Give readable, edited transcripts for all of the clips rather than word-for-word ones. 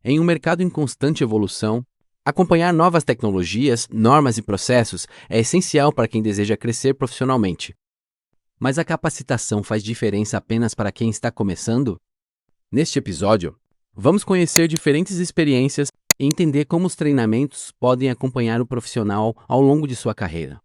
Em um mercado em constante evolução, acompanhar novas tecnologias, normas e processos é essencial para quem deseja crescer profissionalmente. Mas a capacitação faz diferença apenas para quem está começando? Neste episódio, vamos conhecer diferentes experiências e entender como os treinamentos podem acompanhar o profissional ao longo de sua carreira.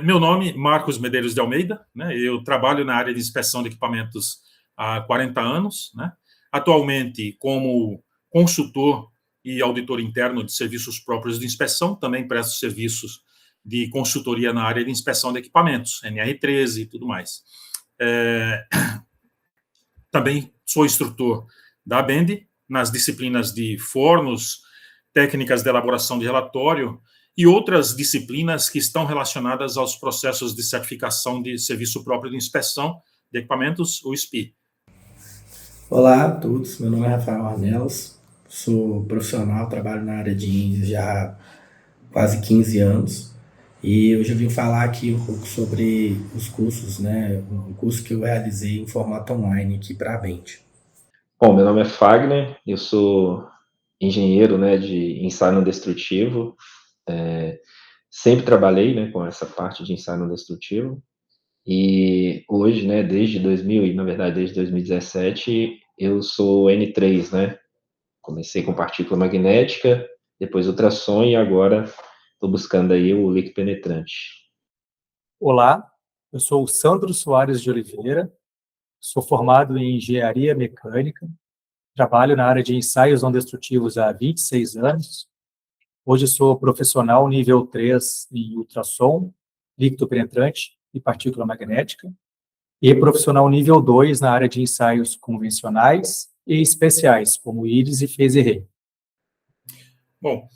Meu nome é Marcos Medeiros de Almeida, né? Eu trabalho na área de inspeção de equipamentos há 40 anos, né? Atualmente como consultor e auditor interno de serviços próprios de inspeção, também presto serviços de consultoria na área de inspeção de equipamentos, NR13 e tudo mais. Também sou instrutor da ABEND nas disciplinas de fornos, técnicas de elaboração de relatório e outras disciplinas que estão relacionadas aos processos de certificação de serviço próprio de inspeção de equipamentos, o SPI. Olá a todos, meu nome é Rafael Arnelos, sou profissional, trabalho na área de índios já há quase 15 anos e hoje eu vim falar aqui um pouco sobre os cursos, né? Um curso que eu realizei em formato online aqui para a Bend. Bom, meu nome é Fagner, eu sou engenheiro, né, de ensaio não destrutivo, sempre trabalhei, né, com essa parte de ensaio não destrutivo, e hoje, né, desde 2000, e na verdade desde 2017, eu sou N3, né, comecei com partícula magnética, depois ultrassom e agora estou buscando aí o líquido penetrante. Olá, eu sou o Sandro Soares de Oliveira, sou formado em Engenharia Mecânica, trabalho na área de ensaios não destrutivos há 26 anos. Hoje sou profissional nível 3 em ultrassom, líquido penetrante e partícula magnética, e profissional nível 2 na área de ensaios convencionais e especiais, como íris e phase array. Bom,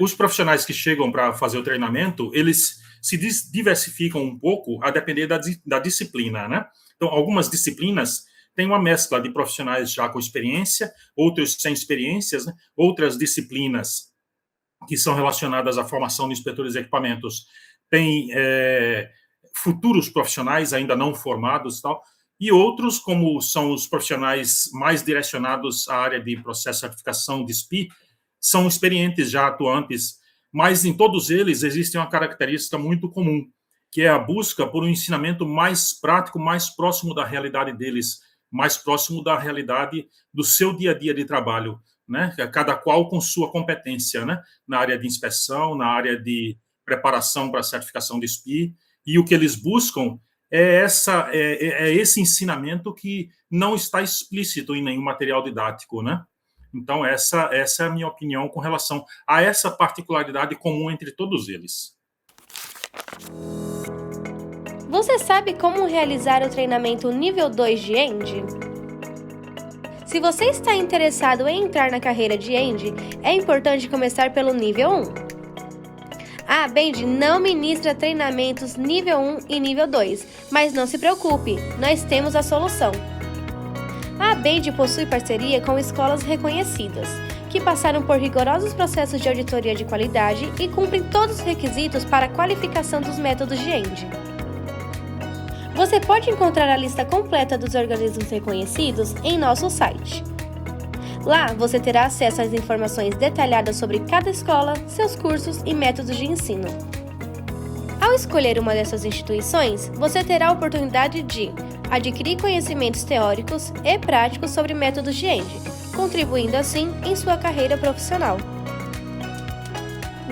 os profissionais que chegam para fazer o treinamento, eles se diversificam um pouco a depender da disciplina, né? Então, algumas disciplinas têm uma mescla de profissionais já com experiência, outros sem experiências, né? Outras disciplinas que são relacionadas à formação de inspetores de equipamentos têm futuros profissionais ainda não formados e tal, e outros, como são os profissionais mais direcionados à área de processo de certificação de SPI, são experientes já atuantes, mas em todos eles existe uma característica muito comum, que é a busca por um ensinamento mais prático, mais próximo da realidade deles, mais próximo da realidade do seu dia a dia de trabalho, né? Cada qual com sua competência, né? Na área de inspeção, na área de preparação para a certificação de SPI, e o que eles buscam é esse ensinamento que não está explícito em nenhum material didático, né? Então, essa é a minha opinião com relação a essa particularidade comum entre todos eles. Você sabe como realizar o treinamento nível 2 de END? Se você está interessado em entrar na carreira de END, é importante começar pelo nível 1. A ABEND não ministra treinamentos nível 1 e nível 2, mas não se preocupe, nós temos a solução. A ABEND possui parceria com escolas reconhecidas, que passaram por rigorosos processos de auditoria de qualidade e cumprem todos os requisitos para a qualificação dos métodos de END. Você pode encontrar a lista completa dos organismos reconhecidos em nosso site. Lá você terá acesso às informações detalhadas sobre cada escola, seus cursos e métodos de ensino. Ao escolher uma dessas instituições, você terá a oportunidade de adquirir conhecimentos teóricos e práticos sobre métodos de END, contribuindo assim em sua carreira profissional.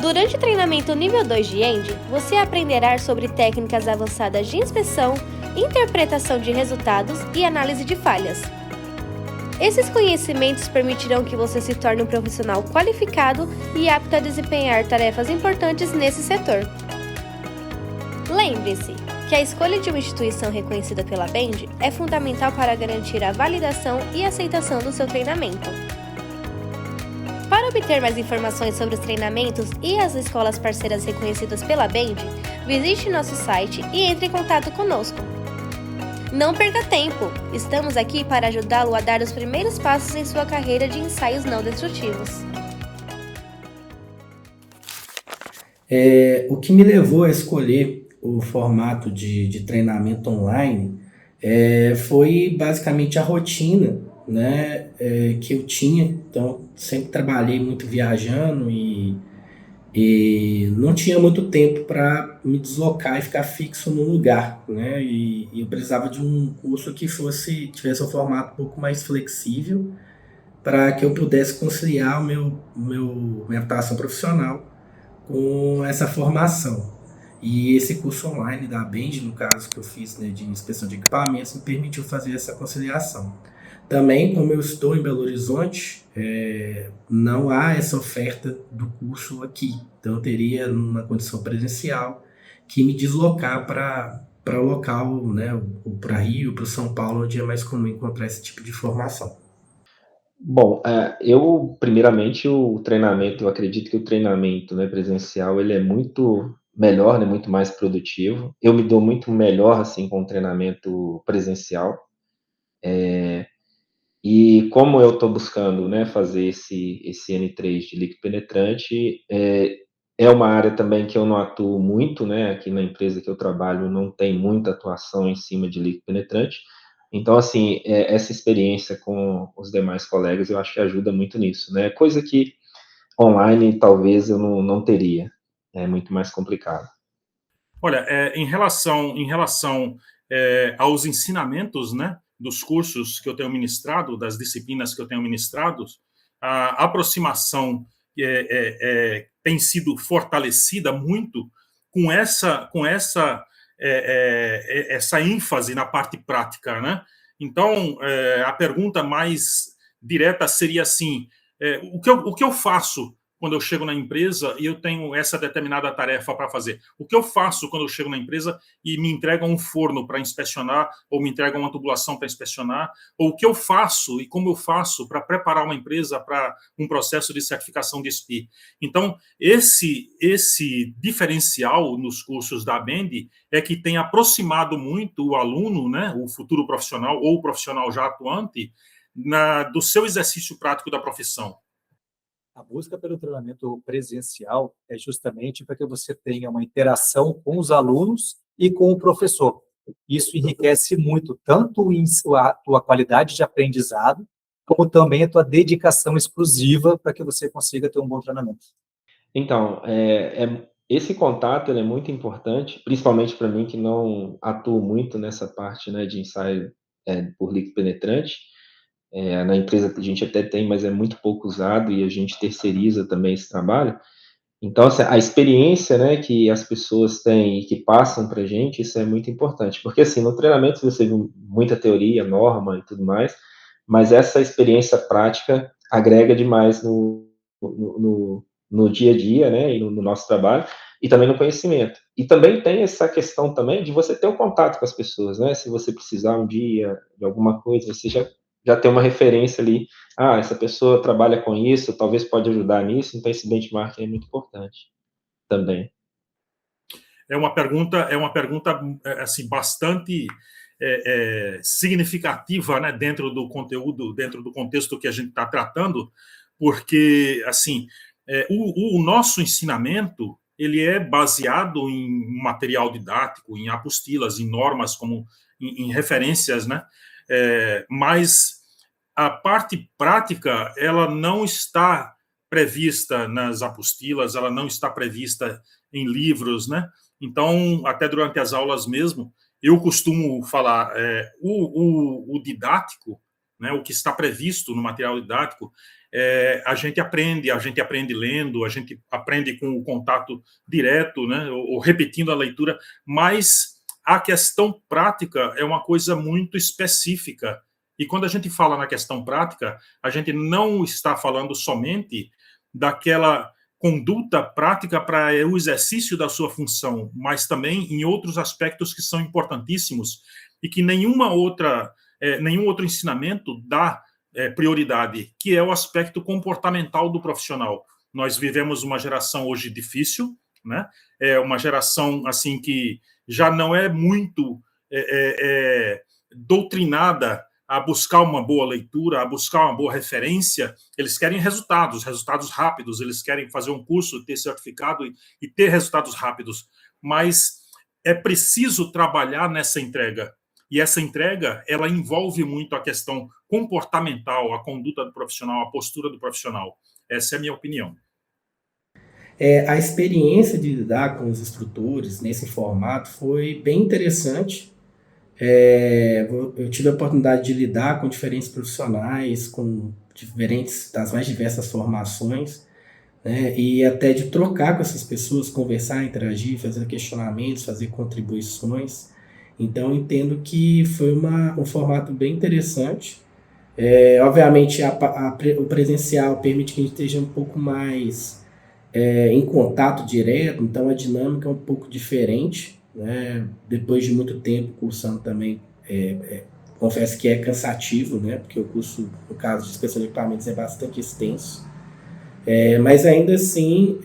Durante o treinamento nível 2 de END, você aprenderá sobre técnicas avançadas de inspeção, interpretação de resultados e análise de falhas. Esses conhecimentos permitirão que você se torne um profissional qualificado e apto a desempenhar tarefas importantes nesse setor. Lembre-se que a escolha de uma instituição reconhecida pela ABEND é fundamental para garantir a validação e aceitação do seu treinamento. Para obter mais informações sobre os treinamentos e as escolas parceiras reconhecidas pela ABEND, visite nosso site e entre em contato conosco. Não perca tempo! Estamos aqui para ajudá-lo a dar os primeiros passos em sua carreira de ensaios não destrutivos. O que me levou a escolher o formato de treinamento online foi basicamente a rotina, né, que eu tinha. Então, sempre trabalhei muito viajando e não tinha muito tempo para me deslocar e ficar fixo no lugar, né? E eu precisava de um curso que tivesse um formato um pouco mais flexível para que eu pudesse conciliar minha atuação profissional com essa formação. E esse curso online da Bend, no caso que eu fiz, né, de inspeção de equipamentos, me permitiu fazer essa conciliação. Também, como eu estou em Belo Horizonte, não há essa oferta do curso aqui. Então, eu teria, numa condição presencial, que me deslocar para o local, né, ou para Rio, para São Paulo, onde é mais comum encontrar esse tipo de formação. Bom, primeiramente, o treinamento, eu acredito que o treinamento, né, presencial, ele é muito melhor, né, muito mais produtivo. Eu me dou muito melhor, assim, com o treinamento presencial. E como eu estou buscando, né, fazer esse N3 de líquido penetrante, é uma área também que eu não atuo muito, né, aqui na empresa que eu trabalho não tem muita atuação em cima de líquido penetrante. Então, assim, essa experiência com os demais colegas, eu acho que ajuda muito nisso, né, coisa que online talvez eu não teria, é muito mais complicado. Olha, em relação aos ensinamentos, né, dos cursos que eu tenho ministrado, das disciplinas que eu tenho ministrado, a aproximação tem sido fortalecida muito com essa ênfase na parte prática, né? Então, a pergunta mais direta seria assim: o que eu faço quando eu chego na empresa e eu tenho essa determinada tarefa para fazer? O que eu faço quando eu chego na empresa e me entregam um forno para inspecionar, ou me entregam uma tubulação para inspecionar? Ou o que eu faço e como eu faço para preparar uma empresa para um processo de certificação de SPI? Então, esse diferencial nos cursos da Bend é que tem aproximado muito o aluno, né, o futuro profissional ou o profissional já atuante, do seu exercício prático da profissão. A busca pelo treinamento presencial é justamente para que você tenha uma interação com os alunos e com o professor. Isso enriquece muito, tanto a tua qualidade de aprendizado, como também a tua dedicação exclusiva para que você consiga ter um bom treinamento. Então, esse contato ele é muito importante, principalmente para mim que não atuo muito nessa parte, né, de ensaio por líquido penetrante. Na empresa a gente até tem, mas é muito pouco usado e a gente terceiriza também esse trabalho. Então, assim, a experiência, né, que as pessoas têm e que passam para a gente, isso é muito importante. Porque, assim, no treinamento você viu muita teoria, norma e tudo mais, mas essa experiência prática agrega demais no dia a dia, né, e no nosso trabalho, e também no conhecimento. E também tem essa questão também de você ter um contato com as pessoas, né, se você precisar um dia de alguma coisa, você já tem uma referência ali, essa pessoa trabalha com isso, talvez pode ajudar nisso, então esse benchmarking é muito importante também. É uma pergunta assim, bastante significativa, né, dentro do conteúdo, dentro do contexto que a gente está tratando, porque assim, o nosso ensinamento ele é baseado em material didático, em apostilas, em normas, como em referências, né? Mas a parte prática ela não está prevista nas apostilas, ela não está prevista em livros, né? Então, até durante as aulas mesmo, eu costumo falar o didático, né, o que está previsto no material didático, a gente aprende lendo, a gente aprende com o contato direto, né, ou repetindo a leitura, mas a questão prática é uma coisa muito específica. E quando a gente fala na questão prática, a gente não está falando somente daquela conduta prática para o exercício da sua função, mas também em outros aspectos que são importantíssimos e que nenhum outro ensinamento dá prioridade, que é o aspecto comportamental do profissional. Nós vivemos uma geração hoje difícil, né? É uma geração assim que já não é muito doutrinada a buscar uma boa leitura, a buscar uma boa referência. Eles querem resultados rápidos, eles querem fazer um curso, ter certificado e ter resultados rápidos. Mas é preciso trabalhar nessa entrega. E essa entrega, ela envolve muito a questão comportamental, a conduta do profissional, a postura do profissional. Essa é a minha opinião. A experiência de lidar com os instrutores nesse formato foi bem interessante. Eu tive a oportunidade de lidar com diferentes profissionais, com das mais diversas formações, né, e até de trocar com essas pessoas, conversar, interagir, fazer questionamentos, fazer contribuições. Então, entendo que foi um formato bem interessante. Obviamente, o presencial permite que a gente esteja um pouco mais em contato direto, então a dinâmica é um pouco diferente, né? Depois de muito tempo cursando também, confesso que é cansativo, né? Porque o curso, no caso de inspeção de equipamentos, é bastante extenso. Mas ainda assim,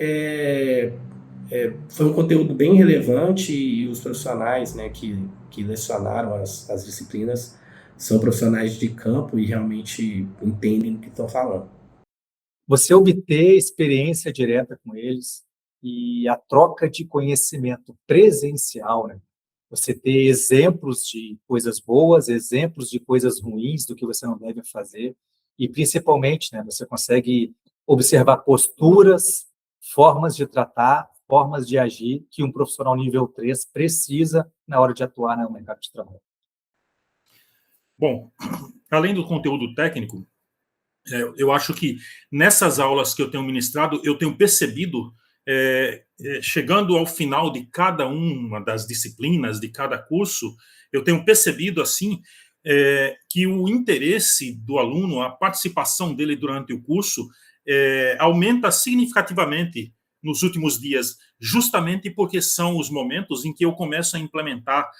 foi um conteúdo bem relevante e os profissionais, né, que lecionaram as disciplinas são profissionais de campo e realmente entendem do que estão falando. Você obter experiência direta com eles e a troca de conhecimento presencial, né? Você ter exemplos de coisas boas, exemplos de coisas ruins, do que você não deve fazer, e principalmente, né, você consegue observar posturas, formas de tratar, formas de agir que um profissional nível 3 precisa na hora de atuar no mercado de trabalho. Bom, além do conteúdo técnico, eu acho que nessas aulas que eu tenho ministrado, eu tenho percebido, chegando ao final de cada uma das disciplinas, de cada curso, eu tenho percebido, assim, que o interesse do aluno, a participação dele durante o curso, aumenta significativamente nos últimos dias, justamente porque são os momentos em que eu começo a implementar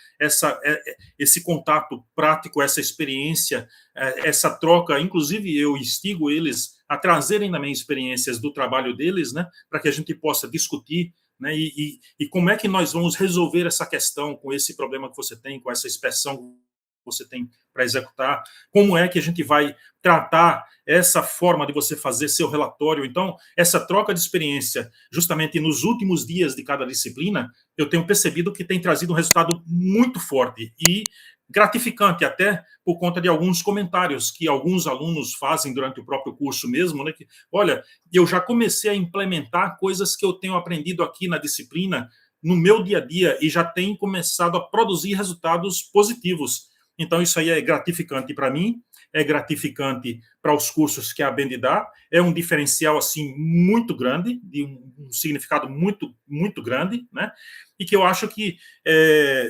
esse contato prático, essa experiência, essa troca. Inclusive, eu instigo eles a trazerem também experiências do trabalho deles, né, para que a gente possa discutir, né, e como é que nós vamos resolver essa questão com esse problema que você tem, com essa inspeção que você tem para executar, como é que a gente vai tratar essa forma de você fazer seu relatório. Então, essa troca de experiência, justamente nos últimos dias de cada disciplina, eu tenho percebido que tem trazido um resultado muito forte e gratificante, até por conta de alguns comentários que alguns alunos fazem durante o próprio curso mesmo, né, que, olha, eu já comecei a implementar coisas que eu tenho aprendido aqui na disciplina, no meu dia a dia, e já tem começado a produzir resultados positivos. Então, isso aí é gratificante para mim, é gratificante para os cursos que a Bend dá, é um diferencial, assim, muito grande, de um significado muito, muito grande, né? E que eu acho que,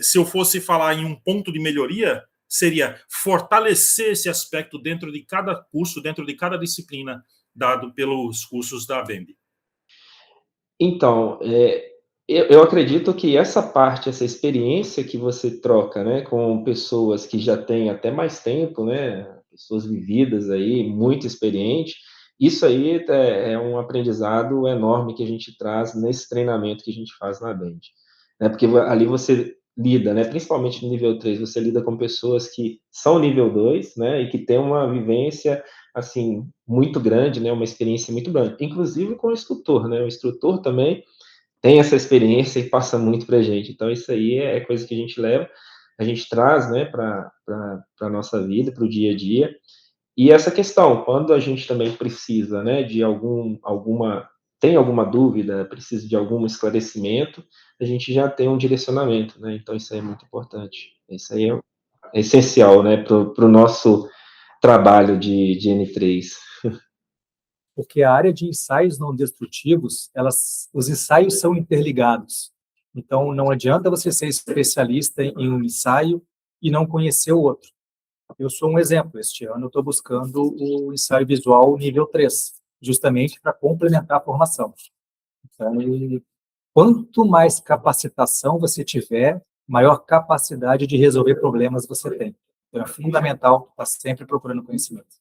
se eu fosse falar em um ponto de melhoria, seria fortalecer esse aspecto dentro de cada curso, dentro de cada disciplina dado pelos cursos da Bend. Então, eu acredito que essa parte, essa experiência que você troca, né, com pessoas que já têm até mais tempo, né, pessoas vividas aí, muito experiente, isso aí é um aprendizado enorme que a gente traz nesse treinamento que a gente faz na Bend, né, porque ali você lida, né, principalmente no nível 3, você lida com pessoas que são nível 2, né, e que têm uma vivência, assim, muito grande, né, uma experiência muito grande, inclusive com o instrutor, né, o instrutor também tem essa experiência e passa muito para a gente. Então, isso aí é coisa que a gente leva, a gente traz, né, para a nossa vida, para o dia a dia. E essa questão, quando a gente também precisa, né, de tem alguma dúvida, precisa de algum esclarecimento, a gente já tem um direcionamento, né? Então, isso aí é muito importante. Isso aí é essencial, né, para o nosso trabalho de N3. Porque a área de ensaios não destrutivos, os ensaios são interligados. Então, não adianta você ser especialista em um ensaio e não conhecer o outro. Eu sou um exemplo. Este ano eu estou buscando o ensaio visual nível 3, justamente para complementar a formação. Então, quanto mais capacitação você tiver, maior capacidade de resolver problemas você tem. Então, é fundamental estar sempre procurando conhecimento.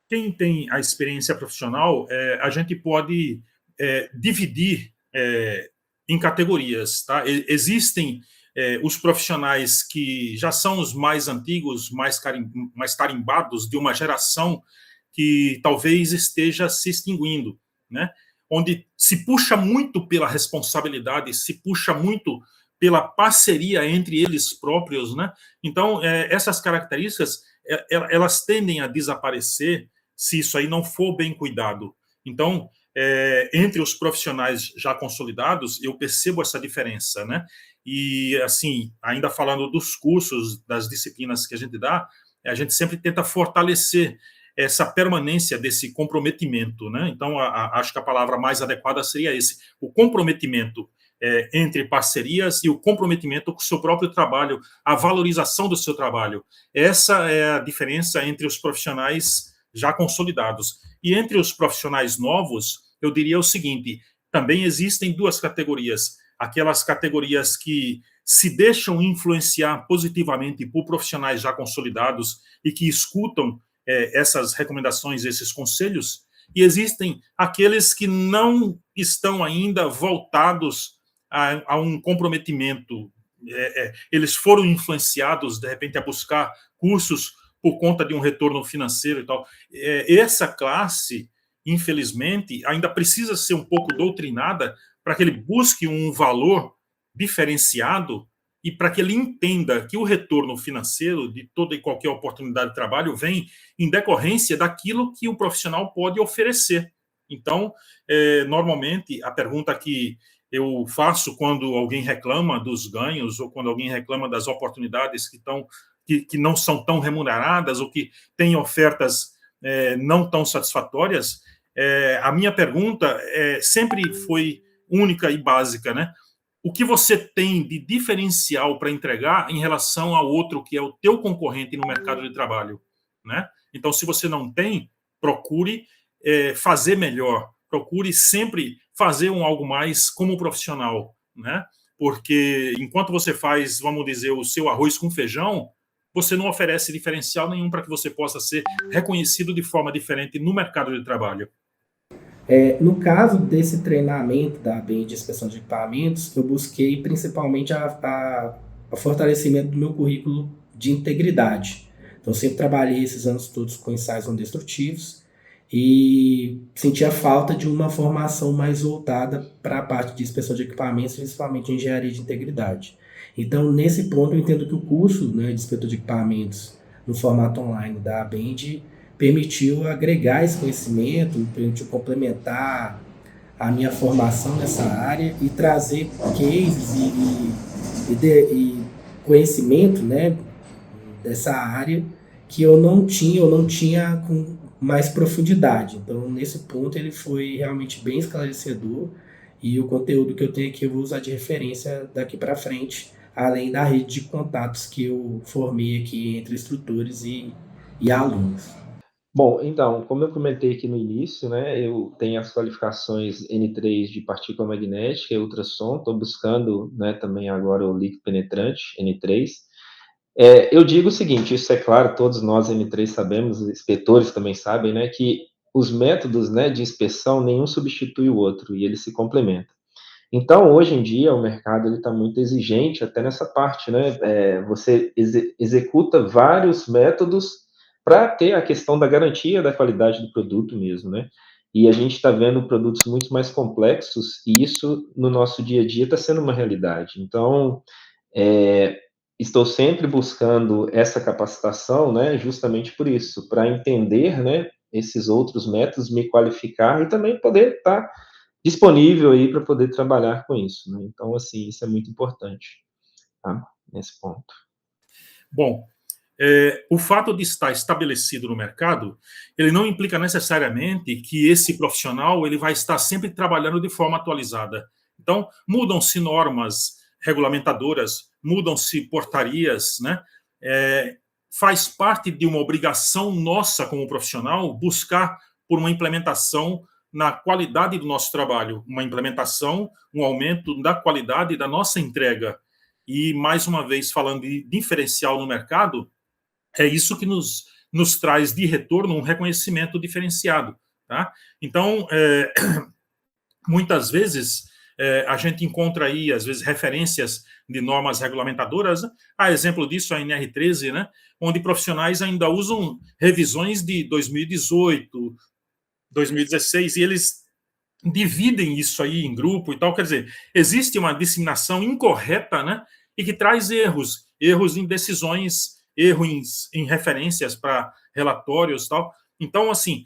Quem tem a experiência profissional, a gente pode dividir em categorias, tá? Existem os profissionais que já são os mais antigos, mais tarimbados, de uma geração que talvez esteja se extinguindo, né? Onde se puxa muito pela responsabilidade, se puxa muito pela parceria entre eles próprios, né? Então, essas características, elas tendem a desaparecer se isso aí não for bem cuidado. Então, entre os profissionais já consolidados, eu percebo essa diferença, né? E, assim, ainda falando dos cursos, das disciplinas que a gente dá, a gente sempre tenta fortalecer essa permanência desse comprometimento, né? Então, acho que a palavra mais adequada seria esse, o comprometimento entre parcerias e o comprometimento com o seu próprio trabalho, a valorização do seu trabalho. Essa é a diferença entre os profissionais já consolidados. E entre os profissionais novos, eu diria o seguinte, também existem duas categorias, aquelas categorias que se deixam influenciar positivamente por profissionais já consolidados e que escutam essas recomendações, esses conselhos, e existem aqueles que não estão ainda voltados a um comprometimento. Eles foram influenciados, de repente, a buscar cursos por conta de um retorno financeiro e tal. Essa classe, infelizmente, ainda precisa ser um pouco doutrinada para que ele busque um valor diferenciado e para que ele entenda que o retorno financeiro de toda e qualquer oportunidade de trabalho vem em decorrência daquilo que o profissional pode oferecer. Então, normalmente, a pergunta que eu faço quando alguém reclama dos ganhos ou quando alguém reclama das oportunidades que não são tão remuneradas ou que têm ofertas não tão satisfatórias, a minha pergunta sempre foi única e básica, né? O que você tem de diferencial para entregar em relação ao outro que é o teu concorrente no mercado de trabalho, né? Então, se você não tem, procure fazer melhor, procure sempre fazer algo mais como profissional, né? Porque enquanto você faz, vamos dizer, o seu arroz com feijão, você não oferece diferencial nenhum para que você possa ser reconhecido de forma diferente no mercado de trabalho. No caso desse treinamento da ABEM de inspeção de equipamentos, eu busquei principalmente o fortalecimento do meu currículo de integridade. Então, eu sempre trabalhei esses anos todos com ensaios não destrutivos e sentia falta de uma formação mais voltada para a parte de inspeção de equipamentos, principalmente engenharia de integridade. Então, nesse ponto, eu entendo que o curso, né, de inspetor de equipamentos no formato online da ABEND permitiu agregar esse conhecimento, permitiu complementar a minha formação nessa área e trazer cases e conhecimento, né, dessa área que eu não tinha com mais profundidade. Então, nesse ponto, ele foi realmente bem esclarecedor e o conteúdo que eu tenho aqui eu vou usar de referência daqui para frente, além da rede de contatos que eu formei aqui entre instrutores e alunos. Bom, então, como eu comentei aqui no início, né, eu tenho as qualificações N3 de partícula magnética e ultrassom, estou buscando, né, também agora o líquido penetrante, N3. Eu digo o seguinte, isso é claro, todos nós N3 sabemos, os inspetores também sabem, né, que os métodos, né, de inspeção, nenhum substitui o outro, e eles se complementam. Então, hoje em dia, o mercado está muito exigente até nessa parte, né, você executa vários métodos para ter a questão da garantia da qualidade do produto mesmo, né? E a gente está vendo produtos muito mais complexos e isso, no nosso dia a dia, está sendo uma realidade. Então, estou sempre buscando essa capacitação, né, justamente por isso, para entender, né, esses outros métodos, me qualificar e também poder estar disponível aí para poder trabalhar com isso, né? Então, assim, isso é muito importante, tá? Nesse ponto. Bom, o fato de estar estabelecido no mercado, ele não implica necessariamente que esse profissional ele vai estar sempre trabalhando de forma atualizada. Então, mudam-se normas regulamentadoras, mudam-se portarias, né? Faz parte de uma obrigação nossa como profissional buscar por uma implementação na qualidade do nosso trabalho, uma implementação, um aumento da qualidade da nossa entrega. E, mais uma vez, falando de diferencial no mercado, é isso que nos traz de retorno um reconhecimento diferenciado. Tá? Então, muitas vezes, a gente encontra aí, às vezes, referências de normas regulamentadoras. A exemplo disso, a NR13, né, onde profissionais ainda usam revisões de 2018, 2016, e eles dividem isso aí em grupo e tal. Quer dizer, existe uma disseminação incorreta, né? E que traz erros em decisões, erros em referências para relatórios e tal. Então, assim,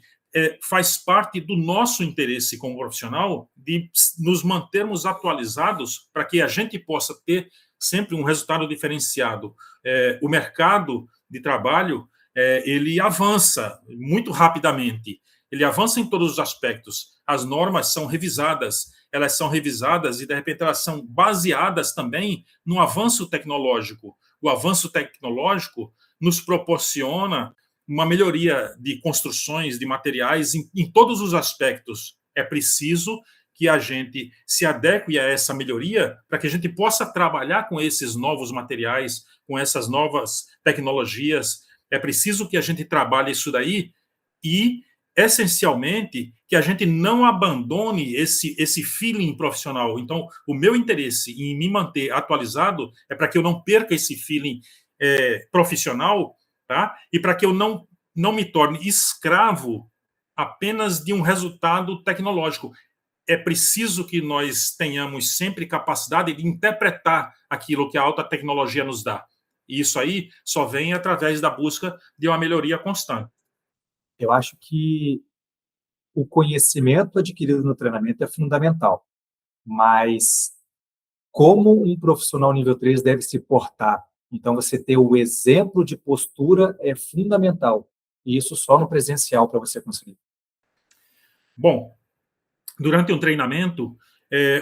faz parte do nosso interesse como profissional de nos mantermos atualizados para que a gente possa ter sempre um resultado diferenciado. O mercado de trabalho, ele avança muito rapidamente, ele avança em todos os aspectos. As normas são revisadas, elas são revisadas e, de repente, elas são baseadas também no avanço tecnológico. O avanço tecnológico nos proporciona uma melhoria de construções, de materiais, em todos os aspectos. É preciso que a gente se adeque a essa melhoria para que a gente possa trabalhar com esses novos materiais, com essas novas tecnologias. É preciso que a gente trabalhe isso daí e, essencialmente, que a gente não abandone esse feeling profissional. Então, o meu interesse em me manter atualizado é para que eu não perca esse feeling profissional, tá? E para que eu não me torne escravo apenas de um resultado tecnológico. É preciso que nós tenhamos sempre capacidade de interpretar aquilo que a alta tecnologia nos dá. E isso aí só vem através da busca de uma melhoria constante. Eu acho que o conhecimento adquirido no treinamento é fundamental, mas como um profissional nível 3 deve se portar? Então, você ter o exemplo de postura é fundamental, e isso só no presencial para você conseguir. Bom, durante um treinamento,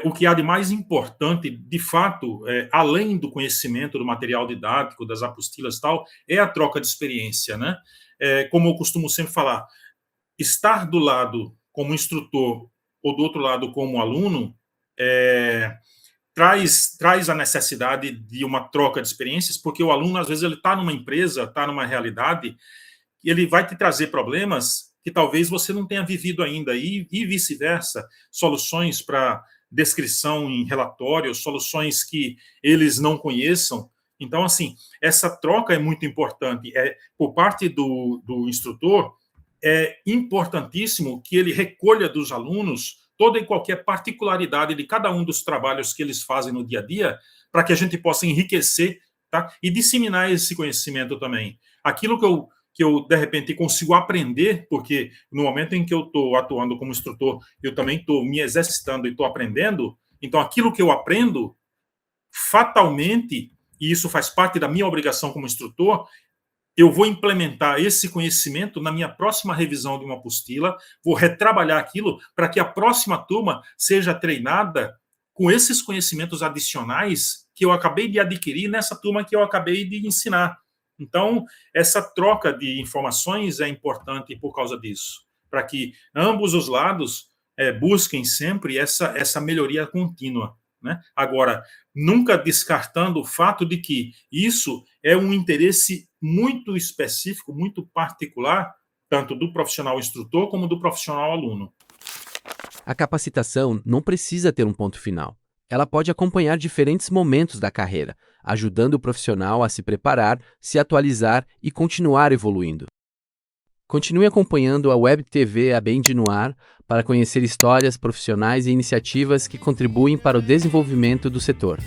o que há de mais importante, de fato, além do conhecimento do material didático, das apostilas e tal, é a troca de experiência, né? Como eu costumo sempre falar, estar do lado como instrutor ou do outro lado como aluno traz a necessidade de uma troca de experiências, porque o aluno, às vezes, ele está numa empresa, está numa realidade, e ele vai te trazer problemas que talvez você não tenha vivido ainda, e vice-versa, soluções para descrição em relatórios, soluções que eles não conheçam. Então, assim, essa troca é muito importante. Por parte do instrutor, é importantíssimo que ele recolha dos alunos toda e qualquer particularidade de cada um dos trabalhos que eles fazem no dia a dia, para que a gente possa enriquecer, tá? E disseminar esse conhecimento também. Aquilo que eu, de repente, consigo aprender, porque no momento em que eu estou atuando como instrutor, eu também estou me exercitando e estou aprendendo, então aquilo que eu aprendo, fatalmente, e isso faz parte da minha obrigação como instrutor, eu vou implementar esse conhecimento na minha próxima revisão de uma apostila, vou retrabalhar aquilo para que a próxima turma seja treinada com esses conhecimentos adicionais que eu acabei de adquirir nessa turma que eu acabei de ensinar. Então, essa troca de informações é importante por causa disso, para que ambos os lados busquem sempre essa melhoria contínua, né? Agora, nunca descartando o fato de que isso é um interesse muito específico, muito particular, tanto do profissional instrutor como do profissional aluno. A capacitação não precisa ter um ponto final. Ela pode acompanhar diferentes momentos da carreira, ajudando o profissional a se preparar, se atualizar e continuar evoluindo. Continue acompanhando a Web TV ABEND no ar para conhecer histórias profissionais e iniciativas que contribuem para o desenvolvimento do setor.